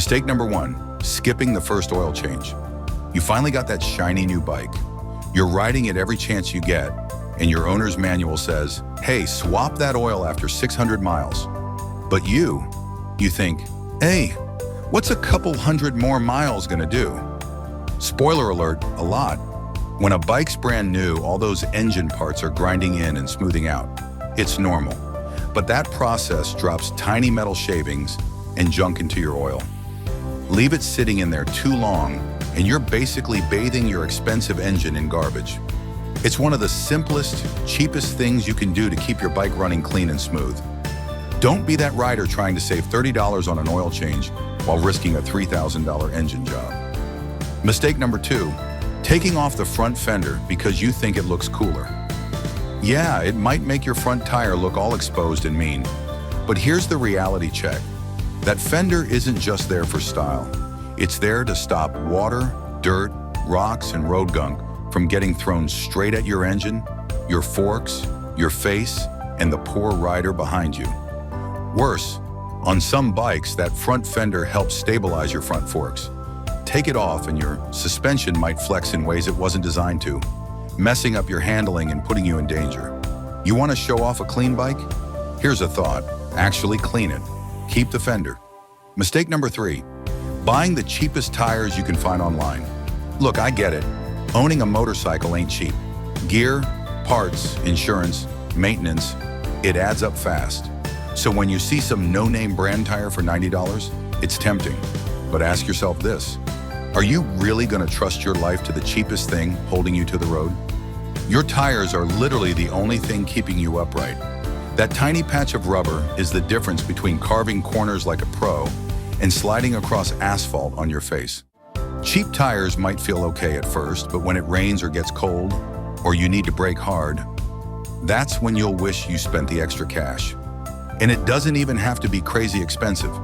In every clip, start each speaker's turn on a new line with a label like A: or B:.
A: Mistake number 1, skipping the first oil change. You finally got that shiny new bike. You're riding it every chance you get, and your owner's manual says, hey, swap that oil after 600 miles. But you think, hey, what's a couple hundred more miles gonna do? Spoiler alert, a lot. When a bike's brand new, all those engine parts are grinding in and smoothing out. It's normal. But that process drops tiny metal shavings and junk into your oil. Leave it sitting in there too long, and you're basically bathing your expensive engine in garbage. It's one of the simplest, cheapest things you can do to keep your bike running clean and smooth. Don't be that rider trying to save $30 on an oil change while risking a $3,000 engine job. Mistake number 2, taking off the front fender because you think it looks cooler. Yeah, it might make your front tire look all exposed and mean, but here's the reality check. That fender isn't just there for style. It's there to stop water, dirt, rocks, and road gunk from getting thrown straight at your engine, your forks, your face, and the poor rider behind you. Worse, on some bikes, that front fender helps stabilize your front forks. Take it off and your suspension might flex in ways it wasn't designed to, messing up your handling and putting you in danger. You want to show off a clean bike? Here's a thought. Actually clean it. Keep the fender. Mistake number 3, buying the cheapest tires you can find online. Look, I get it. Owning a motorcycle ain't cheap. Gear, parts, insurance, maintenance, it adds up fast. So when you see some no-name brand tire for $90, it's tempting. But ask yourself this, are you really gonna trust your life to the cheapest thing holding you to the road? Your tires are literally the only thing keeping you upright. That tiny patch of rubber is the difference between carving corners like a pro and sliding across asphalt on your face. Cheap tires might feel okay at first, but when it rains or gets cold, or you need to brake hard, that's when you'll wish you spent the extra cash. And it doesn't even have to be crazy expensive.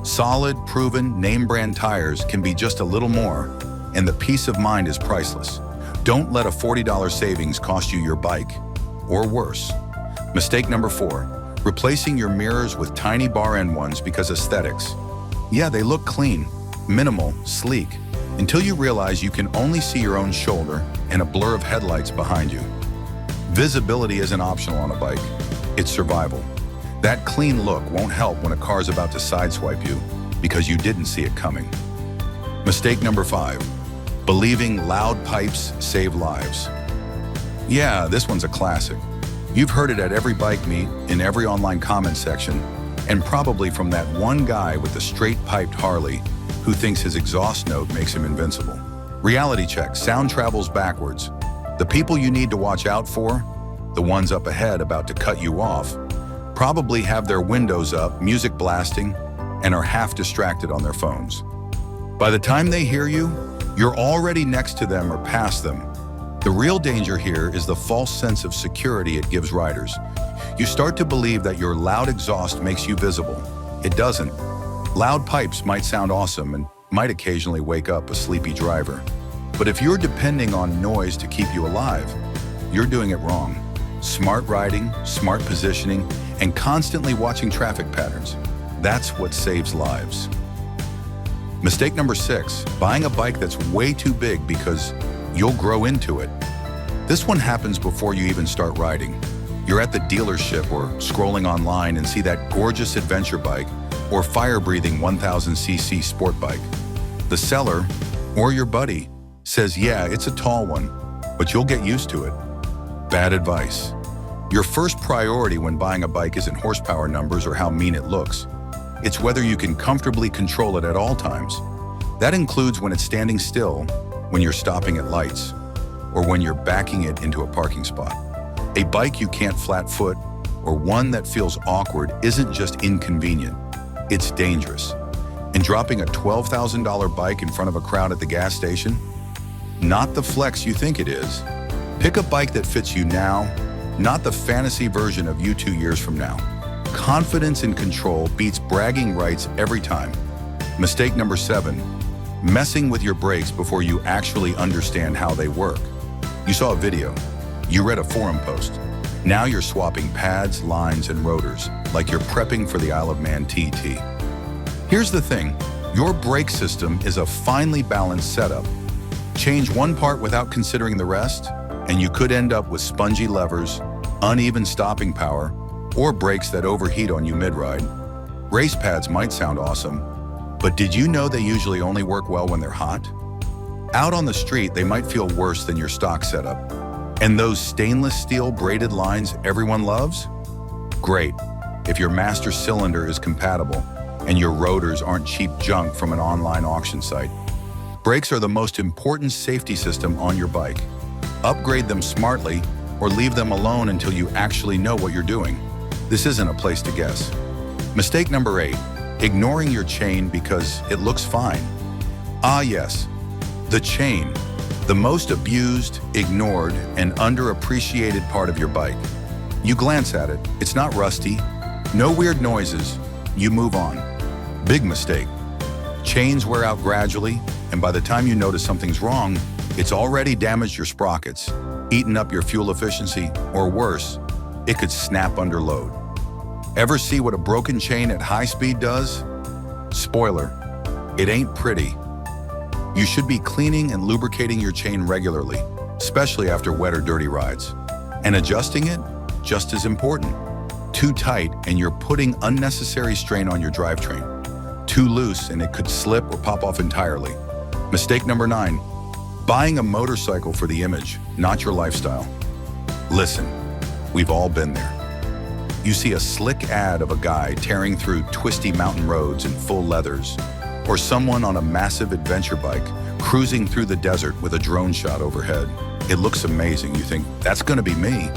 A: Solid, proven, name brand tires can be just a little more, and the peace of mind is priceless. Don't let a $40 savings cost you your bike, or worse. Mistake number 4, replacing your mirrors with tiny bar end ones because aesthetics. Yeah, they look clean, minimal, sleek, until you realize you can only see your own shoulder and a blur of headlights behind you. Visibility isn't optional on a bike, it's survival. That clean look won't help when a car's about to sideswipe you because you didn't see it coming. Mistake number 5, believing loud pipes save lives. Yeah, this one's a classic. You've heard it at every bike meet, in every online comment section, and probably from that one guy with the straight-piped Harley who thinks his exhaust note makes him invincible. Reality check, sound travels backwards. The people you need to watch out for, the ones up ahead about to cut you off, probably have their windows up, music blasting, and are half distracted on their phones. By the time they hear you, you're already next to them or past them. The real danger here is the false sense of security it gives riders. You start to believe that your loud exhaust makes you visible. It doesn't. Loud pipes might sound awesome and might occasionally wake up a sleepy driver. But if you're depending on noise to keep you alive, you're doing it wrong. Smart riding, smart positioning, and constantly watching traffic patterns. That's what saves lives. Mistake number 6, buying a bike that's way too big because you'll grow into it. This one happens before you even start riding. You're at the dealership or scrolling online and see that gorgeous adventure bike or fire-breathing 1000cc sport bike. The seller, or your buddy, says, yeah, it's a tall one, but you'll get used to it. Bad advice. Your first priority when buying a bike isn't horsepower numbers or how mean it looks. It's whether you can comfortably control it at all times. That includes when it's standing still, when you're stopping at lights, or when you're backing it into a parking spot. A bike you can't flat foot, or one that feels awkward, isn't just inconvenient, it's dangerous. And dropping a $12,000 bike in front of a crowd at the gas station? Not the flex you think it is. Pick a bike that fits you now, not the fantasy version of you 2 years from now. Confidence and control beats bragging rights every time. Mistake number 7, messing with your brakes before you actually understand how they work. You saw a video, you read a forum post. Now you're swapping pads, lines, and rotors like you're prepping for the Isle of Man TT. Here's the thing, Your brake system is a finely balanced setup. Change one part without considering the rest, and you could end up with spongy levers, uneven stopping power, or brakes that overheat on you mid-ride. Race pads might sound awesome, but did you know they usually only work well when they're hot? Out on the street, they might feel worse than your stock setup. And those stainless steel braided lines everyone loves? Great, if your master cylinder is compatible and your rotors aren't cheap junk from an online auction site. Brakes are the most important safety system on your bike. Upgrade them smartly or leave them alone until you actually know what you're doing. This isn't a place to guess. Mistake number 8, ignoring your chain because it looks fine. Ah yes, the chain, the most abused, ignored, and underappreciated part of your bike. You glance at it, it's not rusty, no weird noises, you move on. Big mistake. Chains wear out gradually, and by the time you notice something's wrong, it's already damaged your sprockets, eaten up your fuel efficiency, or worse, it could snap under load. Ever see what a broken chain at high speed does? Spoiler, it ain't pretty. You should be cleaning and lubricating your chain regularly, especially after wet or dirty rides. And adjusting it, just as important. Too tight and you're putting unnecessary strain on your drivetrain. Too loose and it could slip or pop off entirely. Mistake number 9, buying a motorcycle for the image, not your lifestyle. Listen, we've all been there. You see a slick ad of a guy tearing through twisty mountain roads in full leathers, or someone on a massive adventure bike cruising through the desert with a drone shot overhead. It looks amazing. You think, that's gonna be me.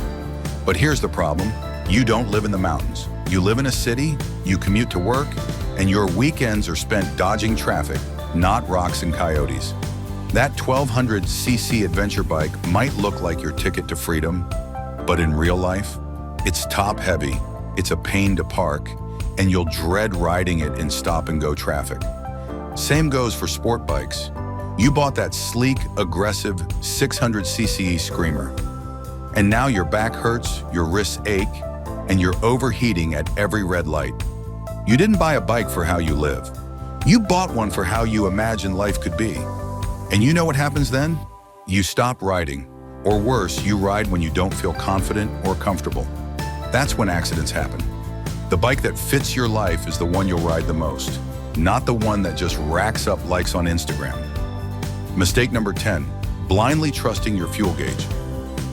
A: But here's the problem. You don't live in the mountains. You live in a city, you commute to work, and your weekends are spent dodging traffic, not rocks and coyotes. That 1200cc adventure bike might look like your ticket to freedom, but in real life, it's top heavy, it's a pain to park, and you'll dread riding it in stop-and-go traffic. Same goes for sport bikes. You bought that sleek, aggressive 600cc screamer. And now your back hurts, your wrists ache, and you're overheating at every red light. You didn't buy a bike for how you live. You bought one for how you imagine life could be. And you know what happens then? You stop riding. Or worse, you ride when you don't feel confident or comfortable. That's when accidents happen. The bike that fits your life is the one you'll ride the most, not the one that just racks up likes on Instagram. Mistake number 10, blindly trusting your fuel gauge.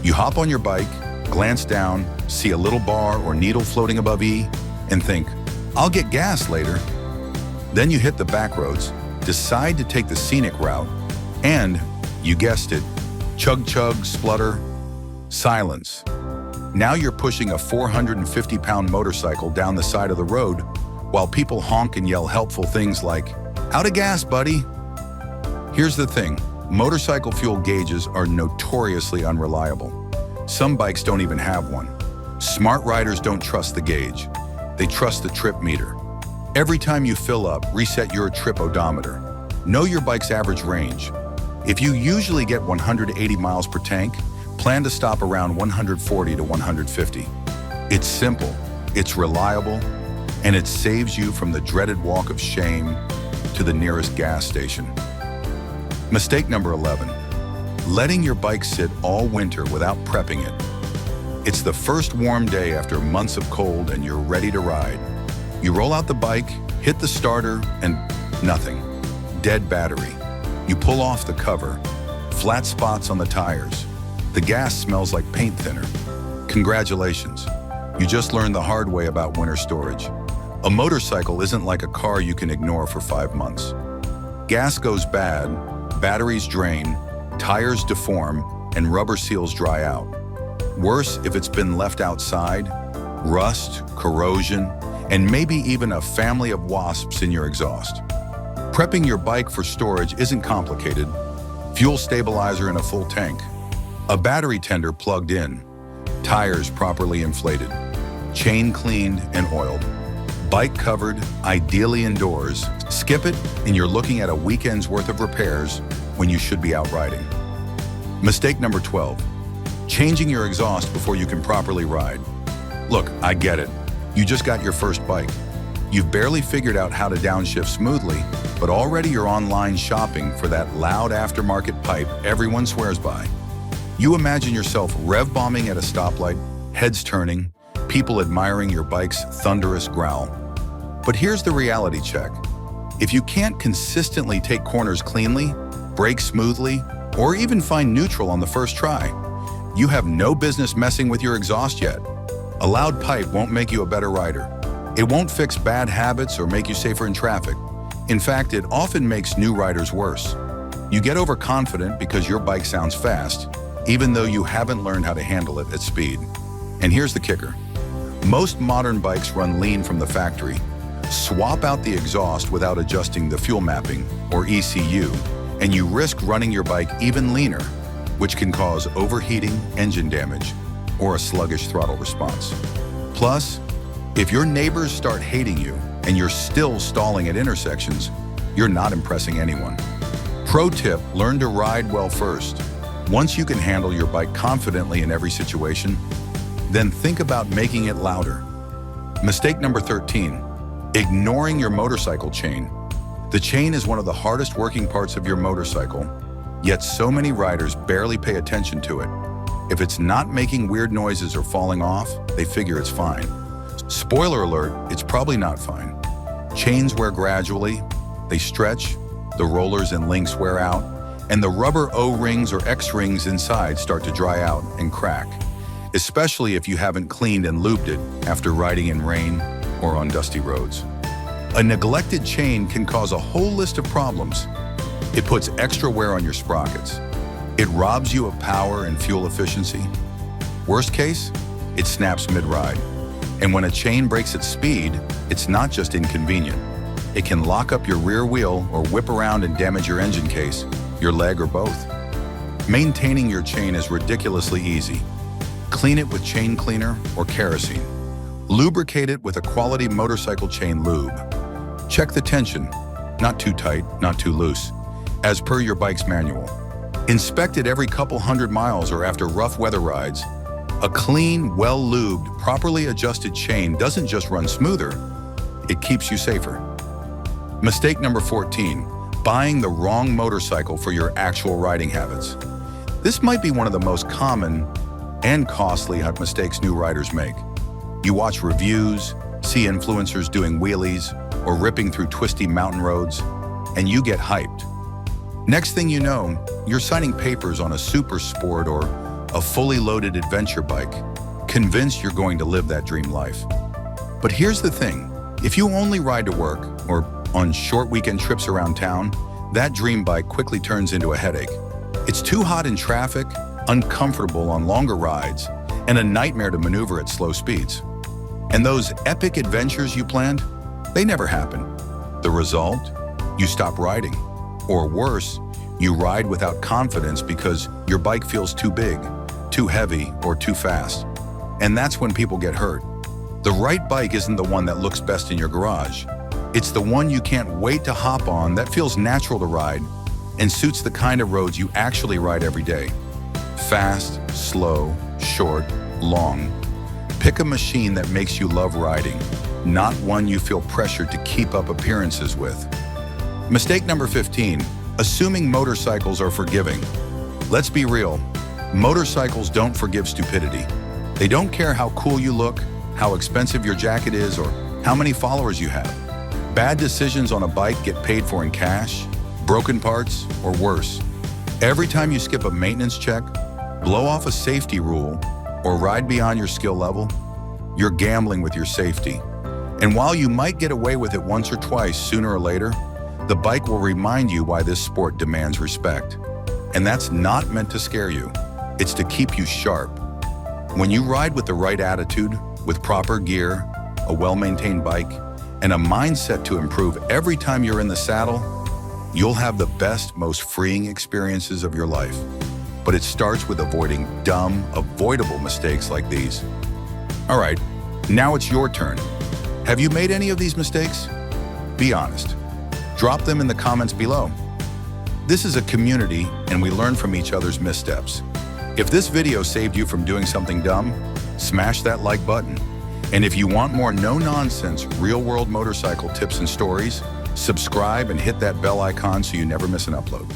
A: You hop on your bike, glance down, see a little bar or needle floating above E, and think, I'll get gas later. Then you hit the back roads, decide to take the scenic route, and, you guessed it, chug chug, splutter, silence. Now you're pushing a 450-pound motorcycle down the side of the road while people honk and yell helpful things like, out of gas, buddy. Here's the thing, motorcycle fuel gauges are notoriously unreliable. Some bikes don't even have one. Smart riders don't trust the gauge. They trust the trip meter. Every time you fill up, reset your trip odometer. Know your bike's average range. If you usually get 180 miles per tank, plan to stop around 140 to 150. It's simple, it's reliable, and it saves you from the dreaded walk of shame to the nearest gas station. Mistake number 11, letting your bike sit all winter without prepping it. It's the first warm day after months of cold and you're ready to ride. You roll out the bike, hit the starter, and nothing. Dead battery. You pull off the cover, flat spots on the tires. The gas smells like paint thinner. Congratulations, you just learned the hard way about winter storage. A motorcycle isn't like a car you can ignore for 5 months. Gas goes bad, batteries drain, tires deform, and rubber seals dry out. Worse if it's been left outside, rust, corrosion, and maybe even a family of wasps in your exhaust. Prepping your bike for storage isn't complicated. Fuel stabilizer in a full tank, a battery tender plugged in, tires properly inflated, chain cleaned and oiled, bike covered, ideally indoors. Skip it and you're looking at a weekend's worth of repairs when you should be out riding. Mistake number 12, changing your exhaust before you can properly ride. Look, I get it. You just got your first bike. You've barely figured out how to downshift smoothly, but already you're online shopping for that loud aftermarket pipe everyone swears by. You imagine yourself rev-bombing at a stoplight, heads turning, people admiring your bike's thunderous growl. But here's the reality check. If you can't consistently take corners cleanly, brake smoothly, or even find neutral on the first try, you have no business messing with your exhaust yet. A loud pipe won't make you a better rider. It won't fix bad habits or make you safer in traffic. In fact, it often makes new riders worse. You get overconfident because your bike sounds fast, even though you haven't learned how to handle it at speed. And here's the kicker. Most modern bikes run lean from the factory. Swap out the exhaust without adjusting the fuel mapping, or ECU, and you risk running your bike even leaner, which can cause overheating, engine damage, or a sluggish throttle response. Plus, if your neighbors start hating you and you're still stalling at intersections, you're not impressing anyone. Pro tip, learn to ride well first. Once you can handle your bike confidently in every situation, then think about making it louder. Mistake number 13, ignoring your motorcycle chain. The chain is one of the hardest working parts of your motorcycle, yet so many riders barely pay attention to it. If it's not making weird noises or falling off, they figure it's fine. Spoiler alert, it's probably not fine. Chains wear gradually, they stretch, the rollers and links wear out, and the rubber O-rings or X-rings inside start to dry out and crack, especially if you haven't cleaned and lubed it after riding in rain or on dusty roads. A neglected chain can cause a whole list of problems. It puts extra wear on your sprockets. It robs you of power and fuel efficiency. Worst case, it snaps mid-ride. And when a chain breaks at speed, it's not just inconvenient. It can lock up your rear wheel or whip around and damage your engine case, your leg, or both. Maintaining your chain is ridiculously easy. Clean it with chain cleaner or kerosene. Lubricate it with a quality motorcycle chain lube. Check the tension, not too tight, not too loose, as per your bike's manual. Inspect it every couple hundred miles or after rough weather rides. A clean, well-lubed, properly adjusted chain doesn't just run smoother, it keeps you safer. Mistake number 14, buying the wrong motorcycle for your actual riding habits. This might be one of the most common and costly mistakes new riders make. You watch reviews, see influencers doing wheelies or ripping through twisty mountain roads, and you get hyped. Next thing you know, you're signing papers on a super sport or a fully loaded adventure bike, convinced you're going to live that dream life. But here's the thing, if you only ride to work or on short weekend trips around town, that dream bike quickly turns into a headache. It's too hot in traffic, uncomfortable on longer rides, and a nightmare to maneuver at slow speeds. And those epic adventures you planned, they never happen. The result? You stop riding. Or worse, you ride without confidence because your bike feels too big, too heavy, or too fast. And that's when people get hurt. The right bike isn't the one that looks best in your garage. It's the one you can't wait to hop on, that feels natural to ride and suits the kind of roads you actually ride every day. Fast, slow, short, long. Pick a machine that makes you love riding, not one you feel pressured to keep up appearances with. Mistake number 15, assuming motorcycles are forgiving. Let's be real, motorcycles don't forgive stupidity. They don't care how cool you look, how expensive your jacket is, or how many followers you have. Bad decisions on a bike get paid for in cash, broken parts, or worse. Every time you skip a maintenance check, blow off a safety rule, or ride beyond your skill level, you're gambling with your safety. And while you might get away with it once or twice sooner or later, the bike will remind you why this sport demands respect. And that's not meant to scare you. It's to keep you sharp. When you ride with the right attitude, with proper gear, a well-maintained bike, and a mindset to improve every time you're in the saddle, you'll have the best, most freeing experiences of your life. But it starts with avoiding dumb, avoidable mistakes like these. All right, now it's your turn. Have you made any of these mistakes? Be honest. Drop them in the comments below. This is a community, and we learn from each other's missteps. If this video saved you from doing something dumb, smash that like button. And if you want more no-nonsense, real-world motorcycle tips and stories, Subscribe and hit that bell icon so you never miss an upload.